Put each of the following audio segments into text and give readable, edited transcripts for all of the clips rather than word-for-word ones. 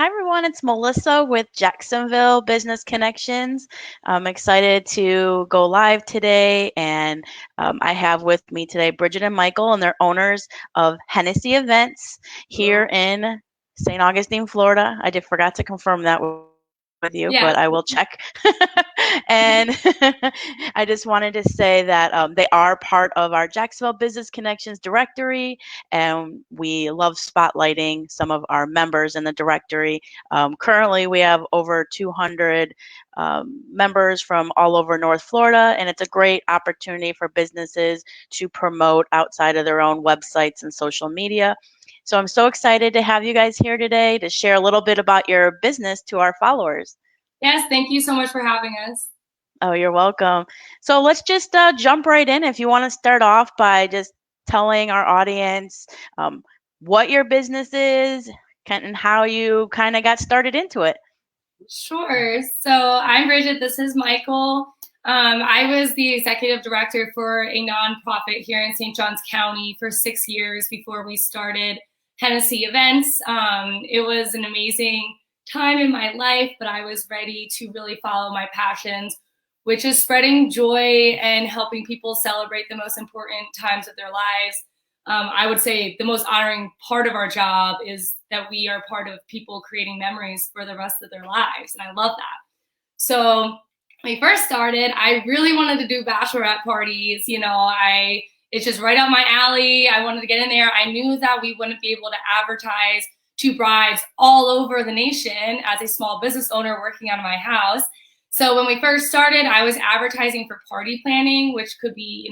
Hi everyone, it's Melissa with Jacksonville Business Connections. I'm excited to go live today, and I have with me today Bridget and Michael, and they're owners of Hennessy Events here Hello. in St. Augustine, Florida. I did forgot to confirm that with you, Yeah, but I will check. And I just wanted to say that they are part of our Jacksonville Business Connections directory, and we love spotlighting some of our members in the directory. Currently, we have over 200 members from all over North Florida, and it's a great opportunity for businesses to promote outside of their own websites and social media. So I'm so excited to have you guys here today to share a little bit about your business to our followers. yes, thank you so much for having us. Oh, you're welcome. So let's just jump right in. If you want to start off by just telling our audience what your business is and how you kind of got started into it. Sure. So I'm Bridget. This is Michael. I was the executive director for a nonprofit here in St. Johns County for 6 years before we started Hennessy Events. It was an amazing time in my life, but I was ready to really follow my passions, which is spreading joy and helping people celebrate the most important times of their lives. I would say the most honoring part of our job is that we are part of people creating memories for the rest of their lives. And I love that. So when we first started, I really wanted to do bachelorette parties. It's just right up my alley. I wanted to get in there. I knew that we wouldn't be able to advertise to brides all over the nation as a small business owner working out of my house. So when we first started, I was advertising for party planning, which could be,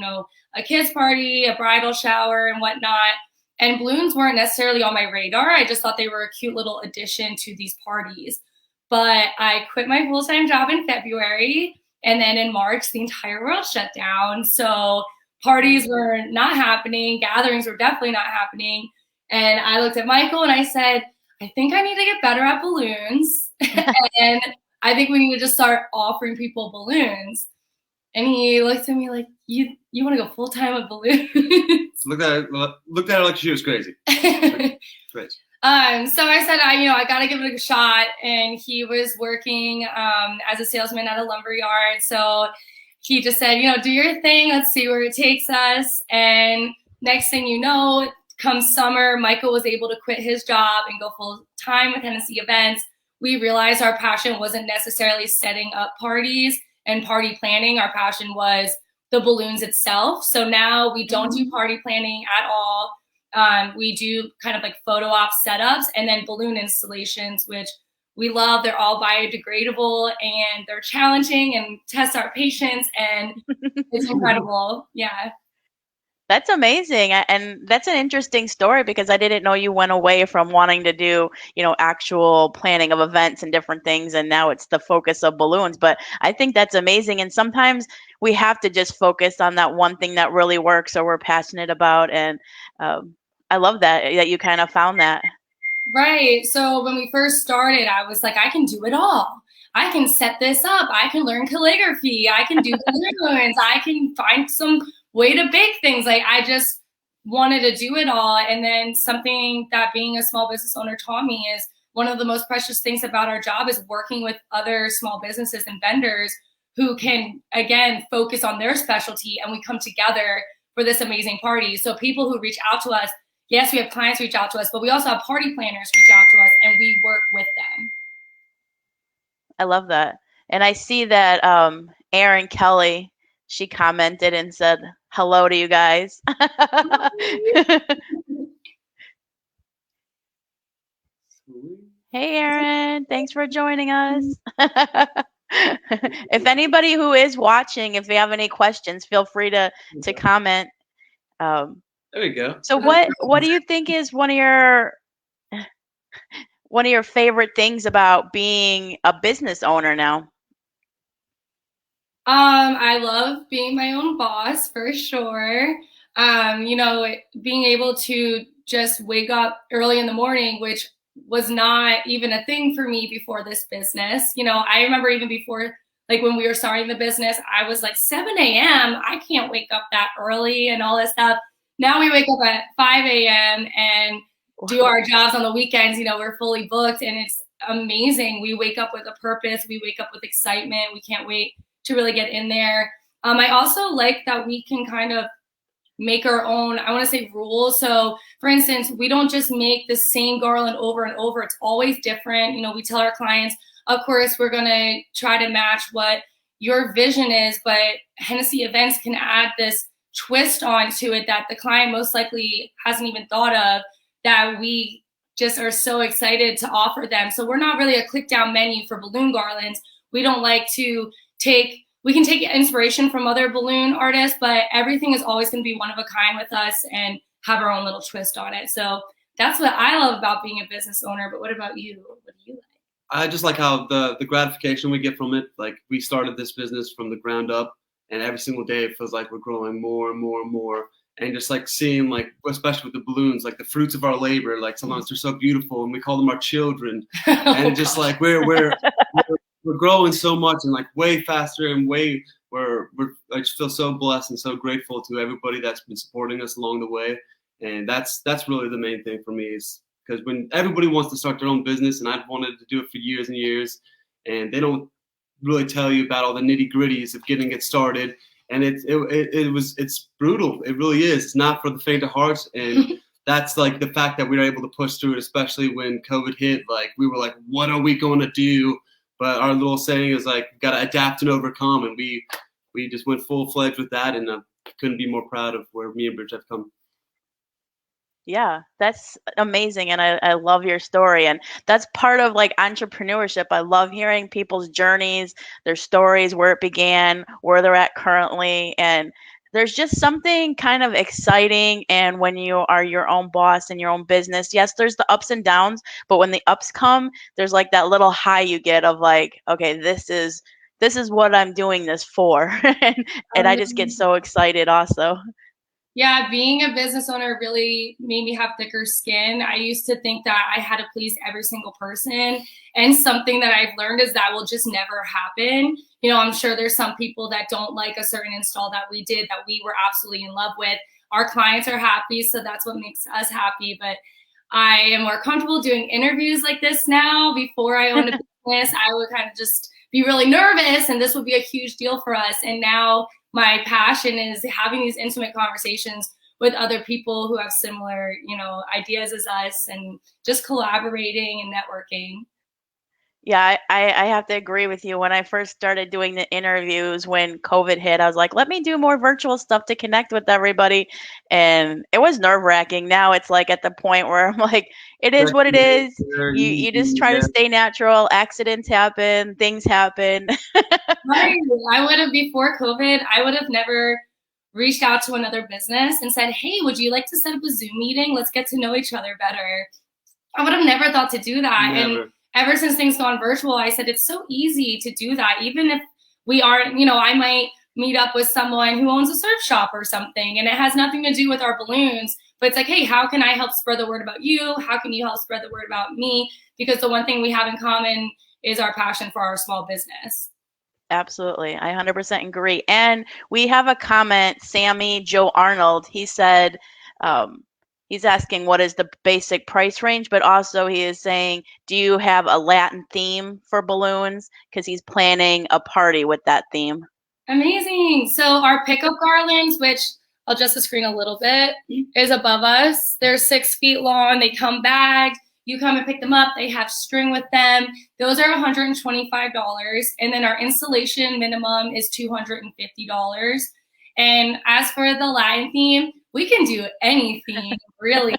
a kids party, a bridal shower and whatnot. And balloons weren't necessarily on my radar. I just thought they were a cute little addition to these parties. But I quit my full-time job in February. And then in March, the entire world shut down. So parties were not happening. Gatherings were definitely not happening. And I looked at Michael and I said, I think I need to get better at balloons. And I think we need to just start offering people balloons. And he looked at me like, you want to go full time with balloons? Looked at her like she was crazy. Crazy. So I said, I got to give it a shot. And he was working as a salesman at a lumber yard. So he just said, do your thing. Let's see where it takes us. And next thing you know, come summer, Michael was able to quit his job and go full time with Hennessy Events. We realized our passion wasn't necessarily setting up parties and party planning. Our passion was the balloons itself. So now we don't do party planning at all. We do kind of like photo op setups and then balloon installations, which we love. They're all biodegradable and they're challenging and test our patience, and it's incredible. Yeah. That's amazing. And that's an interesting story because I didn't know you went away from wanting to do, actual planning of events and different things. And now it's the focus of balloons. But I think that's amazing. And sometimes we have to just focus on that one thing that really works or we're passionate about. And I love that you kind of found that. Right. So when we first started, I was like, I can do it all. I can set this up. I can learn calligraphy. I can do balloons. I can find some way to bake things. Like I just wanted to do it all. And then something that being a small business owner taught me is one of the most precious things about our job is working with other small businesses and vendors who can, again, focus on their specialty, and we come together for this amazing party. So people who reach out to us, yes, we have clients reach out to us, but we also have party planners reach out to us and we work with them. I love that. And I see that Erin Kelly, she commented and said hello to you guys. Hey, Erin, thanks for joining us. If anybody who is watching, if you have any questions, feel free to comment. There we go. So what do you think is one of your favorite things about being a business owner now? I love being my own boss for sure. Being able to just wake up early in the morning, which was not even a thing for me before this business. I remember even before, like when we were starting the business, I was like 7 a.m. I can't wake up that early and all this stuff. Now we wake up at 5 a.m. and do our jobs on the weekends. We're fully booked, and it's amazing. We wake up with a purpose. We wake up with excitement. We can't wait to really get in there. I also like that we can kind of make our own, I want to say, rules. So for instance, we don't just make the same garland over and over. It's always different. You know, we tell our clients, of course, we're going to try to match what your vision is, but Hennessy Events can add this twist onto it that the client most likely hasn't even thought of, that we just are so excited to offer them. So we're not really a click down menu for balloon garlands. We don't like to we can take inspiration from other balloon artists, but everything is always going to be one of a kind with us and have our own little twist on it. So that's what I love about being a business owner. But what about you? What do you like? I just like how the gratification we get from it. Like, we started this business from the ground up, and every single day it feels like we're growing more and more and more. And just like seeing, like, especially with the balloons, like the fruits of our labor, like sometimes they're so beautiful and we call them our children. And just like we're growing so much and like way faster and I just feel so blessed and so grateful to everybody that's been supporting us along the way. And that's really the main thing for me, is because when everybody wants to start their own business, and I've wanted to do it for years and years, and they don't really tell you about all the nitty gritties of getting it started. And it's brutal. It really is. It's not for the faint of heart. And that's like the fact that we were able to push through it, especially when COVID hit. Like, we were like, what are we going to do? But our little saying is like, got to adapt and overcome. And we just went full fledged with that. And I couldn't be more proud of where me and Bridget have come. Yeah, that's amazing. And I love your story. And that's part of like entrepreneurship. I love hearing people's journeys, their stories, where it began, where they're at currently. And there's just something kind of exciting. And when you are your own boss and your own business, yes, there's the ups and downs, but when the ups come, there's like that little high you get of like, okay, this is what I'm doing this for. And I just get so excited also. Yeah, being a business owner really made me have thicker skin. I used to think that I had to please every single person. And something that I've learned is that will just never happen. You know, I'm sure there's some people that don't like a certain install that we did that we were absolutely in love with. Our clients are happy, so that's what makes us happy. But I am more comfortable doing interviews like this now. Before I owned a business, I would kind of just be really nervous, and this would be a huge deal for us. And now my passion is having these intimate conversations with other people who have similar, you know, ideas as us, and just collaborating and networking. Yeah, I have to agree with you. When I first started doing the interviews when COVID hit, I was like, let me do more virtual stuff to connect with everybody. And it was nerve-wracking. Now it's like at the point where I'm like, it is what it is. You just try to stay natural. Accidents happen, things happen. Right. I would have, before COVID, I would have never reached out to another business and said, hey, would you like to set up a Zoom meeting? Let's get to know each other better. I would have never thought to do that. Never. And ever since things gone virtual, I said, it's so easy to do that. Even if we aren't, you know, I might meet up with someone who owns a surf shop or something, and it has nothing to do with our balloons, but it's like, hey, how can I help spread the word about you? How can you help spread the word about me? Because the one thing we have in common is our passion for our small business. Absolutely. I 100% agree. And we have a comment, Sammy Joe Arnold. He said, he's asking what is the basic price range, but also he is saying, do you have a Latin theme for balloons? Because he's planning a party with that theme. Amazing. So our pickup garlands, which I'll adjust the screen a little bit, is above us. They're 6 feet long. They come bagged. You come and pick them up. They have string with them. Those are $125. And then our installation minimum is $250. And as for the Latin theme, we can do anything, really.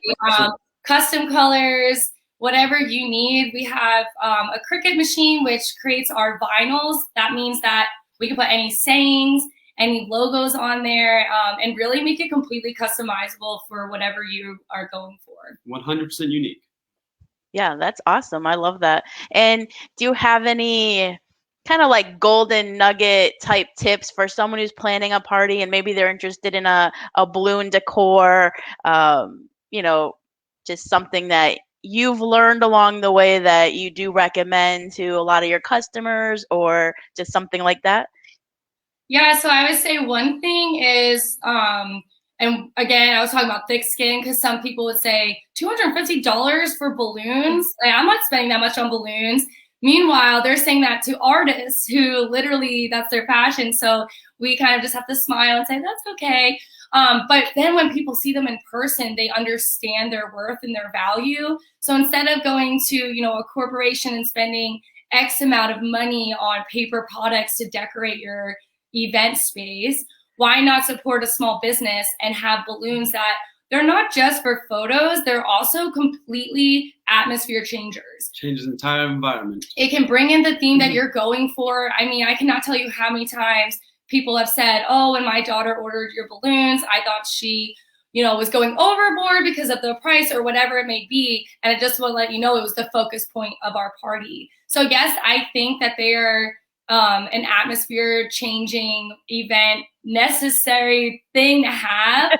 Custom colors, whatever you need. We have a Cricut machine, which creates our vinyls. That means that we can put any sayings, any logos on there, and really make it completely customizable for whatever you are going for. 100% unique. Yeah, that's awesome. I love that. And do you have any kind of like golden nugget type tips for someone who's planning a party and maybe they're interested in a balloon decor, you know, just something that you've learned along the way that you do recommend to a lot of your customers, or just something like that? Yeah, so I would say one thing is And again, I was talking about thick skin because some people would say $250 for balloons. Like, I'm not spending that much on balloons. Meanwhile, they're saying that to artists who literally that's their passion. So we kind of just have to smile and say, that's okay. But then when people see them in person, they understand their worth and their value. So instead of going to, you know, a corporation and spending X amount of money on paper products to decorate your event space, why not support a small business and have balloons that they're not just for photos, they're also completely atmosphere changers. Changes the entire environment. It can bring in the theme that you're going for. I mean, I cannot tell you how many times people have said, oh, when my daughter ordered your balloons, I thought she, you know, was going overboard because of the price or whatever it may be. And it just will let you know it was the focus point of our party. So yes, I think that they are an atmosphere changing event, necessary thing to have.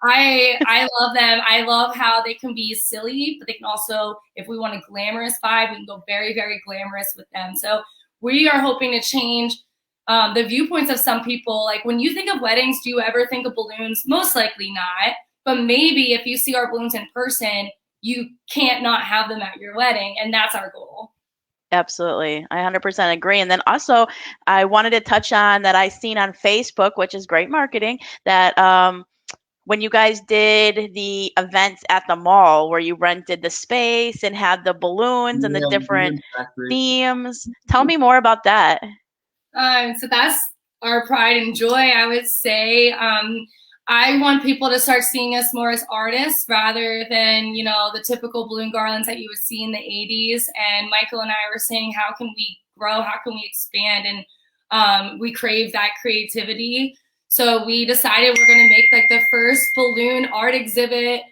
I love them. I love how they can be silly, but they can also, if we want a glamorous vibe, we can go very, very glamorous with them. So we are hoping to change the viewpoints of some people. Like when you think of weddings, do you ever think of balloons? Most likely not. But maybe if you see our balloons in person, you can't not have them at your wedding. And that's our goal. Absolutely. I 100% agree. And then also I wanted to touch on that I seen on Facebook, which is great marketing, that when you guys did the events at the mall where you rented the space and had the balloons and the different themes. Tell me more about that. So that's our pride and joy, I would say. I want people to start seeing us more as artists rather than, you know, the typical balloon garlands that you would see in the 80s. And Michael and I were saying, how can we grow? How can we expand? And we crave that creativity. So we decided we're going to make like the first balloon art exhibit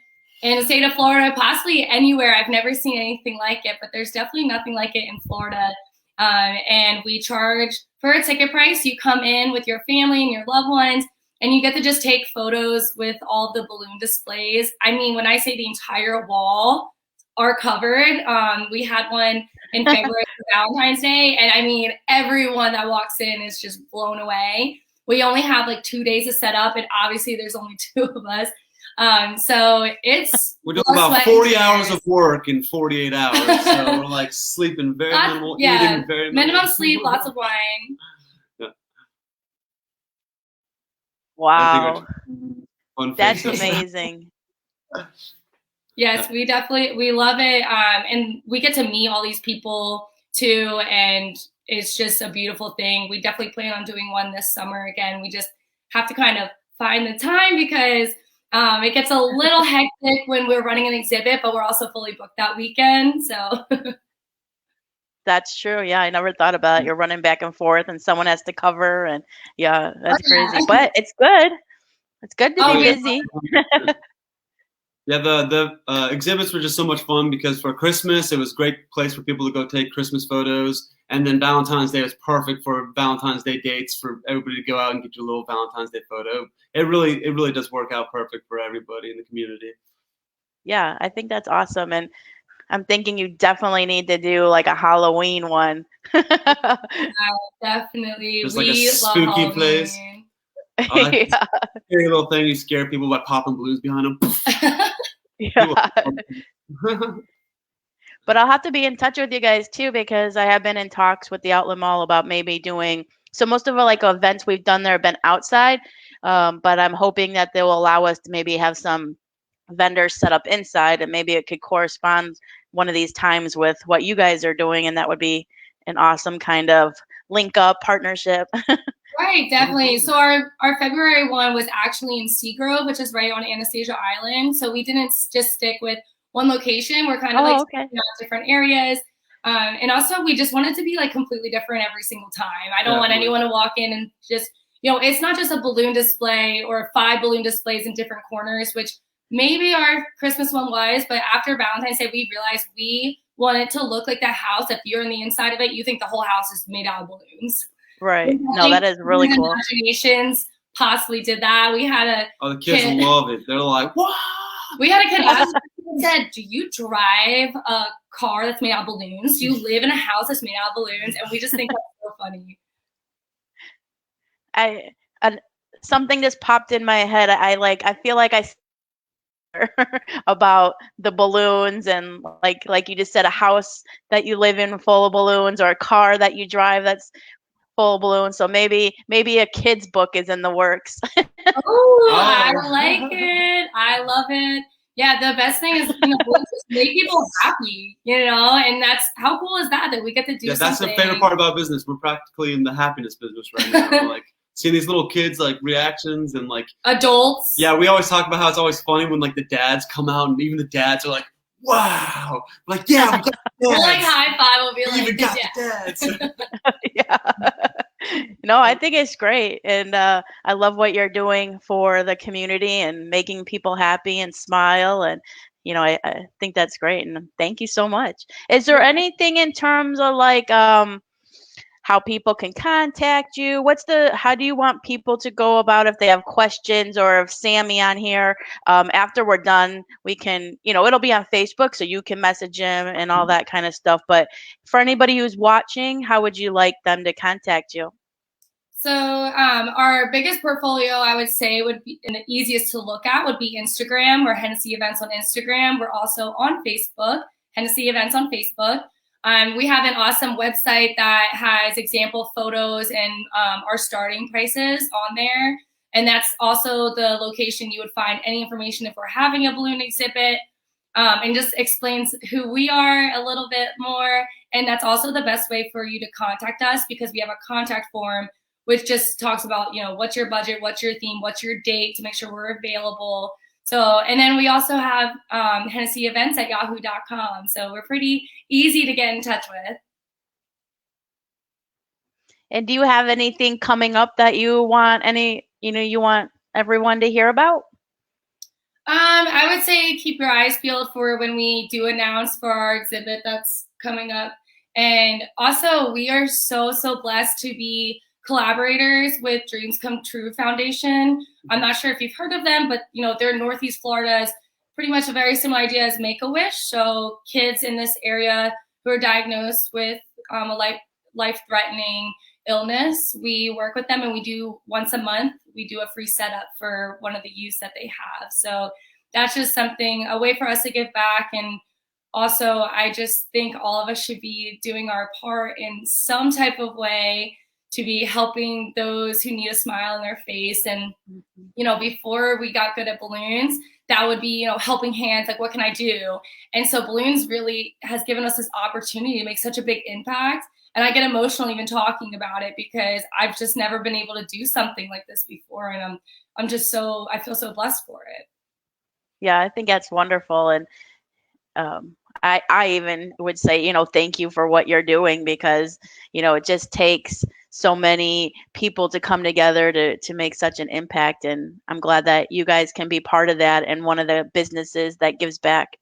in the state of Florida, possibly anywhere. I've never seen anything like it, but there's definitely nothing like it in Florida. And we charge for a ticket price. You come in with your family and your loved ones, and you get to just take photos with all the balloon displays. I mean, when I say the entire wall are covered, we had one in February for Valentine's Day. And I mean, everyone that walks in is just blown away. We only have like 2 days to set up, and obviously there's only 2 of us. So it's we're doing about 40 hours of work in 48 hours. So we're like sleeping very minimal, eating very minimum sleep, lots of wine. Yeah. Wow, that's amazing. Yes, we love it, and we get to meet all these people too, and it's just a beautiful thing. We definitely plan on doing one this summer again. We just have to kind of find the time because it gets a little hectic when we're running an exhibit, but we're also fully booked that weekend. So that's true. Yeah, I never thought about it. You're running back and forth, and someone has to cover, and yeah, that's crazy. But it's good. It's good to be busy. Yeah, the exhibits were just so much fun because for Christmas, it was a great place for people to go take Christmas photos. And then Valentine's Day was perfect for Valentine's Day dates for everybody to go out and get your little Valentine's Day photo. It really does work out perfect for everybody in the community. Yeah, I think that's awesome. And I'm thinking you definitely need to do like a Halloween one. Definitely. Just like a spooky place. Yeah. Scary little thing, you scare people by popping balloons behind them. Yeah. But I'll have to be in touch with you guys too, because I have been in talks with the Outlet Mall about maybe doing, so most of the like events we've done there have been outside, but I'm hoping that they will allow us to maybe have some vendors set up inside, and maybe it could correspond one of these times with what you guys are doing, and that would be an awesome kind of link up partnership. Right, definitely. So our February one was actually in Seagrove, which is right on Anastasia Island. So we didn't just stick with one location. We're kind of different areas. And also we just wanted to be like completely different every single time. I don't want anyone to walk in and just, you know, it's not just a balloon display or 5 balloon displays in different corners, which maybe our Christmas one was, but after Valentine's Day, we realized we wanted to look like that house. If you're on the inside of it, you think the whole house is made out of balloons. Right. No, that is really cool. Imaginations possibly did that. We had the kids love it. They're like, wow. We had a kid ask, said, do you drive a car that's made out of balloons? Do you live in a house that's made out of balloons? And we just think that's so funny. something just popped in my head. I feel like I about the balloons and like you just said, a house that you live in full of balloons, or a car that you drive that's full of balloons. So maybe a kid's book is in the works. Oh, I like it. I love it. Yeah, the best thing is, just make people happy, and that's how cool is that we get to do that's something. the favorite part about business. We're practically in the happiness business right now. Like seeing these little kids like reactions and like adults. Yeah, we always talk about how it's always funny when like the dads come out and even the dads are like, wow. Like, yeah, we got dads. We'll like high five, we'll be we like, even got the dads. Yeah. No, I think it's great. And I love what you're doing for the community and making people happy and smile. And, I think that's great. And thank you so much. Is there anything in terms of like how people can contact you? How do you want people to go about if they have questions, or if Sammy on here, after we're done, we can, it'll be on Facebook, so you can message him and all that kind of stuff. But for anybody who's watching, how would you like them to contact you? So our biggest portfolio, I would say, would be, and the easiest to look at would be Instagram. We're Hennessy Events on Instagram. We're also on Facebook, Hennessy Events on Facebook. We have an awesome website that has example photos and our starting prices on there. And that's also the location you would find any information if we're having a balloon exhibit, and just explains who we are a little bit more. And that's also the best way for you to contact us, because we have a contact form which just talks about, what's your budget, what's your theme, what's your date, to make sure we're available. So, and then we also have Hennessy Events at yahoo.com. So we're pretty easy to get in touch with. And do you have anything coming up that you want you want everyone to hear about? I would say keep your eyes peeled for when we do announce for our exhibit that's coming up. And also, we are so blessed to be collaborators with Dreams Come True Foundation. I'm not sure if you've heard of them, but they're Northeast Florida's pretty much a very similar idea as Make-A-Wish. So kids in this area who are diagnosed with a life-threatening illness, we work with them, and we do once a month, we do a free setup for one of the youths that they have. So that's just something, a way for us to give back. And also, I just think all of us should be doing our part in some type of way to be helping those who need a smile on their face. And, before we got good at balloons, that would be, helping hands, like, what can I do? And so balloons really has given us this opportunity to make such a big impact. And I get emotional even talking about it, because I've just never been able to do something like this before. And I feel so blessed for it. Yeah, I think that's wonderful. And I even would say, thank you for what you're doing, because, it just takes so many people to come together to make such an impact. And I'm glad that you guys can be part of that, and one of the businesses that gives back.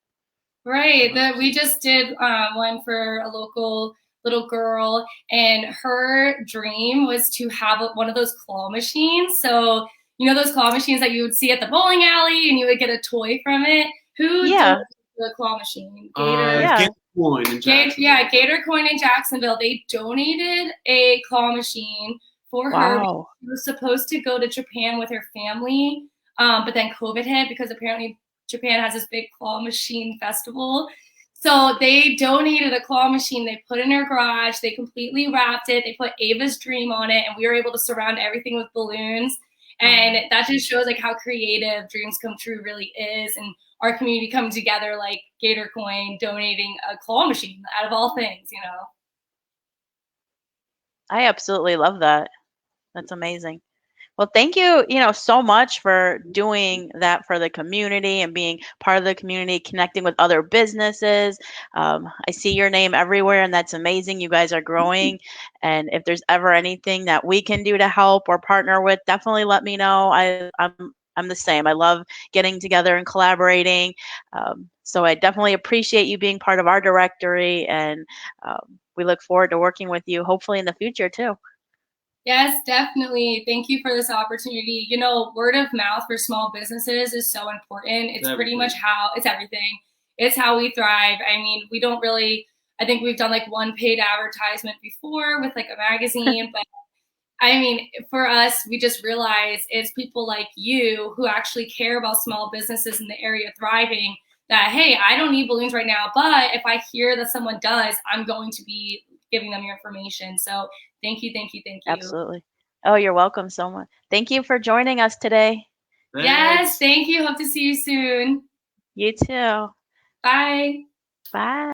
Right. We just did one for a local little girl, and her dream was to have one of those claw machines. So, those claw machines that you would see at the bowling alley, and you would get a toy from it. Who donated the claw machine? Gator Coin in Jacksonville. Gator Coin in Jacksonville. They donated a claw machine for her. She was supposed to go to Japan with her family, but then COVID hit, because apparently Japan has this big claw machine festival. So they donated a claw machine. They put it in her garage. They completely wrapped it. They put Ava's dream on it, and we were able to surround everything with balloons. And that just shows like how creative Dreams Come True really is, and our community coming together, like Gator Coin donating a claw machine out of all things, I absolutely love that. That's amazing. Well, thank you, so much for doing that for the community and being part of the community, connecting with other businesses. I see your name everywhere, and that's amazing. You guys are growing. And if there's ever anything that we can do to help or partner with, definitely let me know. I'm the same. I love getting together and collaborating. So I definitely appreciate you being part of our directory, and we look forward to working with you, hopefully in the future too. Yes, definitely. Thank you for this opportunity. Word of mouth for small businesses is so important. It's pretty much it's everything. It's how we thrive. I mean, we don't really, I think we've done like one paid advertisement before with like a magazine, but I mean, for us, we just realize it's people like you who actually care about small businesses in the area thriving, that, hey, I don't need balloons right now, but if I hear that someone does, I'm going to be giving them your information. So thank you, thank you, thank you. Absolutely. Oh, you're welcome so much. Thank you for joining us today. Thanks. Yes, thank you. Hope to see you soon. You too. Bye. Bye.